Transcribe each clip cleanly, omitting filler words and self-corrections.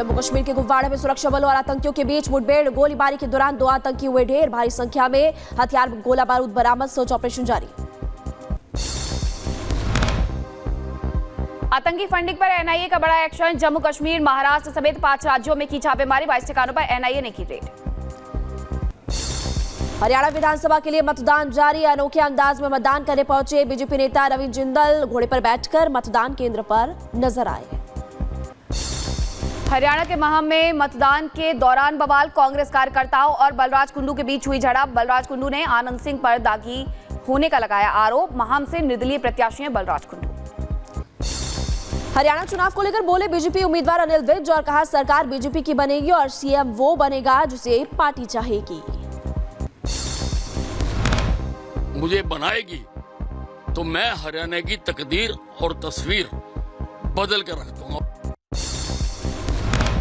जम्मू कश्मीर के कुपवाड़ा में सुरक्षा बलों और आतंकियों के बीच मुठभेड़, गोलीबारी के दौरान 2 आतंकी हुए ढेर, भारी संख्या में हथियार गोला बारूद बरामद, सर्च ऑपरेशन जारी। आतंकी फंडिंग पर एनआईए का बड़ा एक्शन, जम्मू कश्मीर, महाराष्ट्र समेत 5 राज्यों में की छापेमारी, 22 ठिकानों पर एनआईए ने की रेड। हरियाणा विधानसभा के लिए मतदान जारी, अनोखे अंदाज में मतदान करने पहुंचे बीजेपी नेता रविंद्र जिंदल, घोड़े पर बैठकर मतदान केंद्र पर नजर आए। हरियाणा के महम में मतदान के दौरान बवाल, कांग्रेस कार्यकर्ताओं और बलराज कुंडू के बीच हुई झड़प, बलराज कुंडू ने आनंद सिंह पर दागी होने का लगाया आरोप, महम से निर्दलीय प्रत्याशी हैं बलराज कुंडू। हरियाणा चुनाव को लेकर बोले बीजेपी उम्मीदवार अनिल विज और कहा सरकार बीजेपी की बनेगी और सीएम वो बनेगा जिसे पार्टी चाहेगी। मुझे बनाएगी तो मैं हरियाणा की तकदीर और तस्वीर बदल कर रख दूंगा।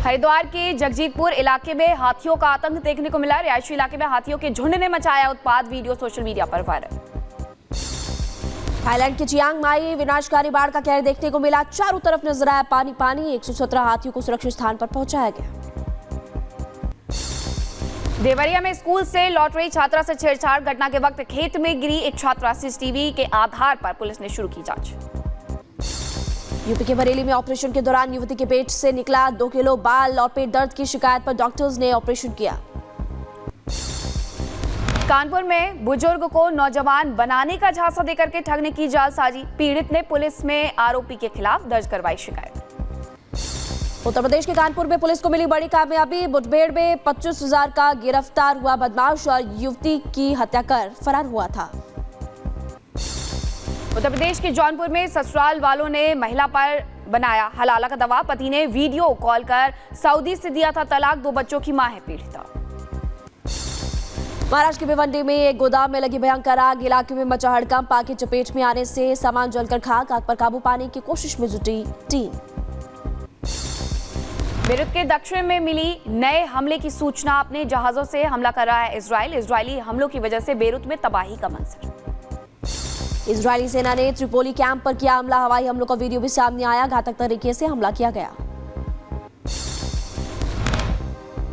हरिद्वार के जगजीतपुर इलाके में हाथियों का आतंक देखने को मिला, रिहायशी इलाके में हाथियों के झुंड ने मचाया उत्पात, वीडियो सोशल मीडिया पर वायरल। थाईलैंड के चियांग माई विनाशकारी बाढ़ का कहर देखने को मिला, चारों तरफ नजर आया पानी पानी, 117 हाथियों को सुरक्षित स्थान पर पहुंचाया गया। देवरिया में स्कूल से लौट रही छात्रा से छेड़छाड़, घटना के वक्त खेत में गिरी एक छात्रा, सीसीटीवी के आधार पर पुलिस ने शुरू की जांच। यूपी के बरेली में ऑपरेशन के दौरान युवती के पेट से निकला 2 किलो बाल और पेट दर्द की शिकायत पर डॉक्टर्स ने ऑपरेशन किया। कानपुर में बुजुर्ग को नौजवान बनाने का झांसा देकर के ठगने की जालसाजी, पीड़ित ने पुलिस में आरोपी के खिलाफ दर्ज करवाई शिकायत। उत्तर प्रदेश के कानपुर में पुलिस को मिली बड़ी कामयाबी, मुठभेड़ में 25,000 का गिरफ्तार हुआ बदमाश और युवती की हत्या कर फरार हुआ था। उत्तर प्रदेश के जौनपुर में ससुराल वालों ने महिला पर बनाया हलाला का दबाव, पति ने वीडियो कॉल कर सऊदी से दिया था तलाक, 2 बच्चों की मां है पीड़िता। महाराष्ट्र के भिवंडी में एक गोदाम में लगी भयंकर आग, इलाके में मचा हड़कंप, आग की चपेट में आने से सामान जलकर खाक, आग पर काबू पाने की कोशिश में जुटी टीम। बेरूत के दक्षिण में मिली नए हमले की सूचना, अपने जहाजों से हमला कर रहा है इजराइल, इजरायली हमलों की वजह से बेरूत में तबाही का मंजर। इजरायली सेना ने त्रिपोली कैंप पर किया हमला, हवाई हमलों का वीडियो भी सामने आया, घातक तरीके से हमला किया गया।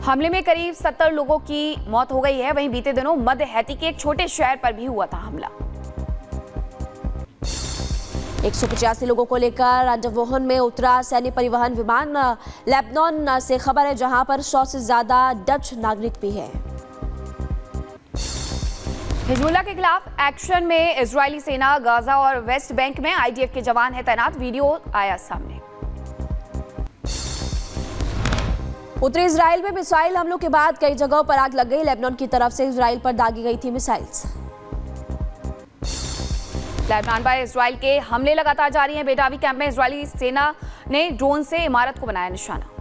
हमले में करीब 70 लोगों की मौत हो गई है, वहीं बीते दिनों मध्य हैती के एक छोटे शहर पर भी हुआ था हमला। 185 लोगों को लेकर अंडरवोहन में उतरा सैन्य परिवहन विमान, लेबनान से खबर है जहां पर 100 से ज्यादा डच नागरिक भी हैं। हिजबुल्लाह के खिलाफ एक्शन में इजरायली सेना, गाजा और वेस्ट बैंक में आईडीएफ के जवान हैं तैनात, वीडियो आया सामने। उत्तरी इजराइल में मिसाइल हमलों के बाद कई जगहों पर आग लग गई, लेबनान की तरफ से इजराइल पर दागी गई थी मिसाइल्स। लेबनान पर इजराइल के हमले लगातार जारी हैं, बेडावी कैंप में इजरायली सेना ने ड्रोन से इमारत को बनाया निशाना।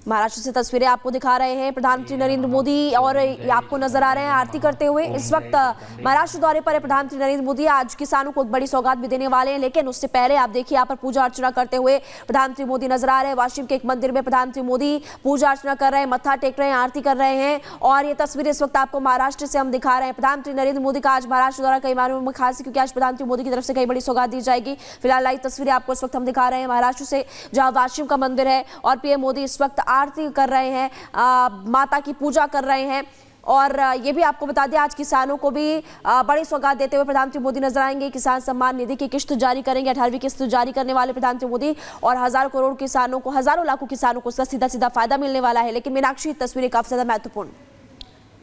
महाराष्ट्र से तस्वीरें आपको दिखा रहे हैं, प्रधानमंत्री नरेंद्र मोदी और आपको नजर आ रहे हैं आरती करते हुए। इस वक्त महाराष्ट्र दौरे पर है प्रधानमंत्री नरेंद्र मोदी, आज किसानों को एक बड़ी सौगात भी देने वाले हैं, लेकिन उससे पहले आप देखिए यहाँ पर पूजा अर्चना करते हुए प्रधानमंत्री मोदी नजर आ रहे हैं। वाशिम के एक मंदिर में प्रधानमंत्री मोदी पूजा अर्चना कर रहे हैं, मत्था टेक रहे हैं, आरती कर रहे हैं और ये तस्वीरें इस वक्त आपको महाराष्ट्र से हम दिखा रहे हैं। प्रधानमंत्री नरेंद्र मोदी का आज महाराष्ट्र दौरा कई मायनों में खास है क्योंकि आज प्रधानमंत्री मोदी की तरफ से कई बड़ी सौगात दी जाएगी। फिलहाल लाइव तस्वीरें आपको इस वक्त हम दिखा रहे हैं महाराष्ट्र से, जहां वाशिम का मंदिर है और पीएम मोदी इस वक्त आरती कर रहे हैं, माता की पूजा कर रहे हैं। और ये भी आपको बता दें आज किसानों को भी बड़ी सौगात देते हुए प्रधानमंत्री मोदी नजर आएंगे। किसान सम्मान निधि की किश्त जारी करेंगे, 18वीं किश्त जारी करने वाले प्रधानमंत्री मोदी और हजारों करोड़ किसानों को, हजारों लाखों किसानों को उसका सीधा सीधा फायदा मिलने वाला है। लेकिन मीनाक्षी तस्वीरें काफी ज्यादा महत्वपूर्ण,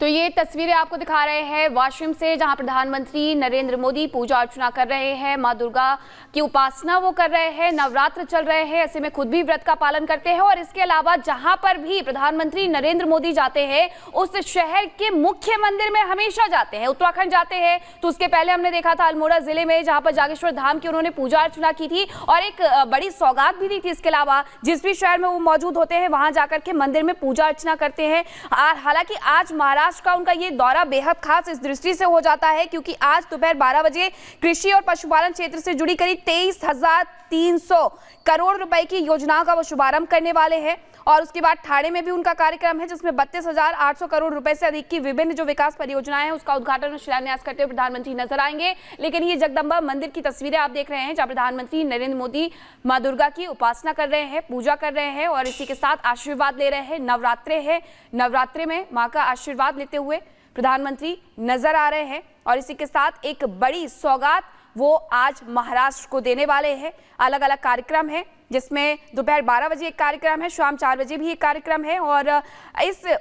तो ये तस्वीरें आपको दिखा रहे हैं वाशिम से, जहां प्रधानमंत्री नरेंद्र मोदी पूजा अर्चना कर रहे हैं, मां दुर्गा की उपासना वो कर रहे हैं, नवरात्र चल रहे हैं, ऐसे में खुद भी व्रत का पालन करते हैं। और इसके अलावा जहां पर भी प्रधानमंत्री नरेंद्र मोदी जाते हैं उस शहर के मुख्य मंदिर में हमेशा जाते हैं। उत्तराखंड जाते हैं तो उसके पहले हमने देखा था अल्मोड़ा जिले में, जहां पर जागेश्वर धाम की उन्होंने पूजा अर्चना की थी और एक बड़ी सौगात भी दी थी। इसके अलावा जिस भी शहर में वो मौजूद होते हैं वहां जाकर के मंदिर में पूजा अर्चना करते हैं। हालांकि आज महाराष्ट्र का उनका ये दौरा बेहद खास इस दृष्टि से हो जाता है क्योंकि आज दोपहर 12 बजे कृषि और पशुपालन क्षेत्र से जुड़ी करीब 23,300 करोड़ रुपए की योजनाओं का वो शुभारंभ करने वाले हैं। और उसके बाद ठाणे में भी उनका कार्यक्रम है, जिसमें 32,800 करोड़ रुपए से अधिक की विभिन्न जो विकास परियोजनाएं हैं उसका उद्घाटन और शिलान्यास करते हुए प्रधानमंत्री नजर आएंगे। लेकिन ये जगदम्बा मंदिर की तस्वीरें आप देख रहे हैं, जहां प्रधानमंत्री नरेंद्र मोदी मां दुर्गा की उपासना कर रहे हैं, पूजा कर रहे हैं और इसी के साथ आशीर्वाद ले रहे हैं। नवरात्रे हैं, नवरात्रे में मां का आशीर्वाद लेते हुए प्रधानमंत्री नजर आ रहे हैं और इसी के साथ एक बड़ी सौगात वो आज महाराष्ट्र को देने वाले हैं। अलग अलग कार्यक्रम है, जिसमें दोपहर 12 बजे एक कार्यक्रम है, शाम 4 बजे भी एक कार्यक्रम है और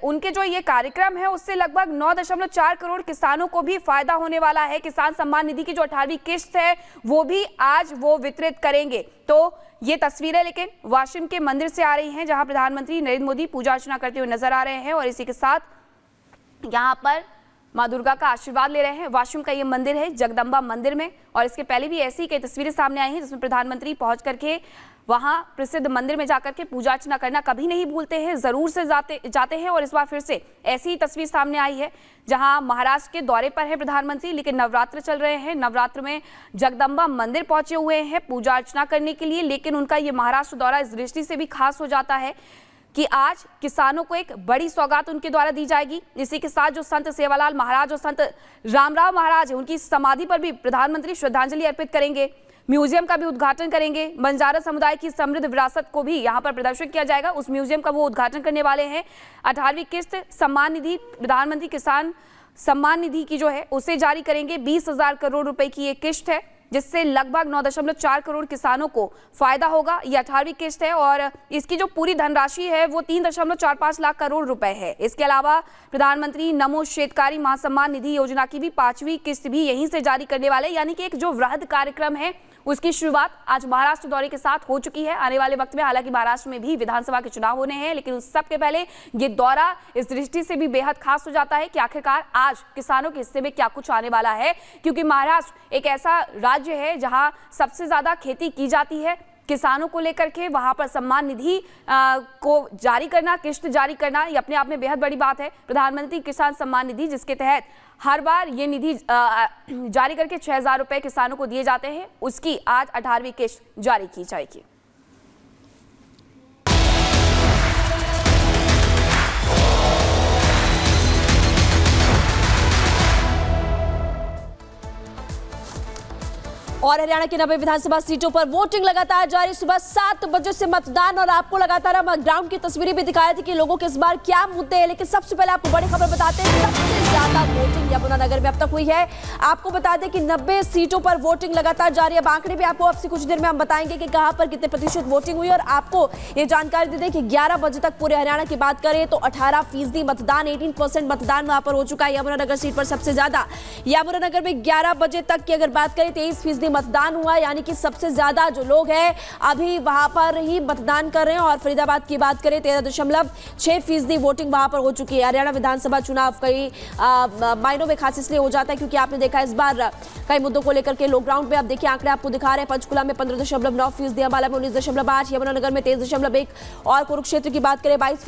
उनके जो ये कार्यक्रम है उससे लगभग 9.4 करोड़ किसानों को भी फायदा होने वाला है। किसान सम्मान निधि की जो 18वीं किस्त है वो भी आज वो वितरित करेंगे। तो ये तस्वीरें लेकिन वाशिम के मंदिर से आ रही हैं, जहां प्रधानमंत्री नरेंद्र मोदी पूजा अर्चना करते हुए नजर आ रहे हैं और इसी के साथ यहाँ पर मां दुर्गा का आशीर्वाद ले रहे हैं। वाशिम का ये मंदिर है जगदम्बा मंदिर में, और इसके पहले भी ऐसी कई तस्वीरें सामने आई हैं जिसमें प्रधानमंत्री पहुंच करके वहां प्रसिद्ध मंदिर में जाकर के पूजा अर्चना करना कभी नहीं भूलते हैं, जरूर से जाते हैं। और इस बार फिर से ऐसी ही तस्वीर सामने आई है, जहां महाराष्ट्र के दौरे पर है प्रधानमंत्री, लेकिन नवरात्र चल रहे हैं। नवरात्र में जगदम्बा मंदिर पहुंचे हुए हैं पूजा अर्चना करने के लिए, लेकिन उनका ये महाराष्ट्र दौरा इस दृष्टि से भी खास हो जाता है कि आज किसानों को एक बड़ी सौगात उनके द्वारा दी जाएगी। इसी के साथ जो संत सेवालाल महाराज और संत रामराव महाराज है, उनकी समाधि पर भी प्रधानमंत्री श्रद्धांजलि अर्पित करेंगे। म्यूजियम का भी उद्घाटन करेंगे। बंजारा समुदाय की समृद्ध विरासत को भी यहाँ पर प्रदर्शित किया जाएगा, उस म्यूजियम का वो उद्घाटन करने वाले हैं। 18वीं किस्त सम्मान निधि, प्रधानमंत्री किसान सम्मान निधि की जो है उसे जारी करेंगे। 20,000 करोड़ रुपए की ये किस्त है, जिससे लगभग 9.4 करोड़ किसानों को फायदा होगा। ये 18वीं किस्त है और इसकी जो पूरी धनराशि है वो 3.45 लाख करोड़ रुपए है। इसके अलावा प्रधानमंत्री नमो शेतकारी महासम्मान निधि योजना की भी 5वीं किस्त भी यहीं से जारी करने वाले, यानी कि एक जो वृहद कार्यक्रम है उसकी शुरुआत आज महाराष्ट्र दौरे के साथ हो चुकी है। आने वाले वक्त में हालांकि महाराष्ट्र में भी विधानसभा के चुनाव होने हैं, लेकिन उस सब के पहले ये दौरा इस दृष्टि से भी बेहद खास हो जाता है कि आखिरकार आज किसानों के हिस्से में क्या कुछ आने वाला है, क्योंकि महाराष्ट्र एक ऐसा राज्य है जहां सबसे ज्यादा खेती की जाती है। किसानों को लेकर के वहां पर सम्मान निधि को जारी करना, किस्त जारी करना, ये अपने आप में बेहद बड़ी बात है। प्रधानमंत्री किसान सम्मान निधि, जिसके तहत हर बार ये निधि जारी करके 6,000 रुपए किसानों को दिए जाते हैं, उसकी आज 18वीं किस्त जारी की जाएगी। और हरियाणा की 90 विधानसभा सीटों पर वोटिंग लगातार जारी। सुबह 7 बजे से मतदान और आपको लगातार हम ग्राउंड की तस्वीरें भी दिखा रहे थे कि लोगों के इस बार क्या मुद्दे हैं। लेकिन सबसे पहले आपको बड़ी खबर बताते हैं, सबसे ज्यादा वोटिंग यमुनानगर में अब तक हुई है। आपको बता दें कि 90 सीटों पर वोटिंग लगातार जारी है। अब आंकड़े भी आपको अब से कुछ देर में हम बताएंगे कि कहां पर कितने प्रतिशत वोटिंग हुई। और आपको ये जानकारी दे दें कि 11 बजे तक पूरे हरियाणा की बात करें तो 18% मतदान, 18% मतदान वहां पर हो चुका है। यमुनानगर सीट पर सबसे ज्यादा, यमुनानगर में 11 बजे तक की अगर बात करें 23% मतदान हुआ, यानी कि सबसे ज्यादा जो लोग हैं अभी वहां पर ही मतदान कर रहे हैं। और फरीदाबाद की बात करें 13.6% वोटिंग वहां पर हो चुकी है। हरियाणा विधानसभा चुनाव कई मायनों में खास इसलिए हो जाता है क्योंकि आपने देखा इस बार कई मुद्दों को लेकर के लोग ग्राउंड पे, अब देखिए आंकड़े आपको दिखा रहे हैं। पंचकुला में 15.9%, अंबाला में 19.8%, यमुनानगर में 23.1% और कुरुक्षेत्र की बात करें 22%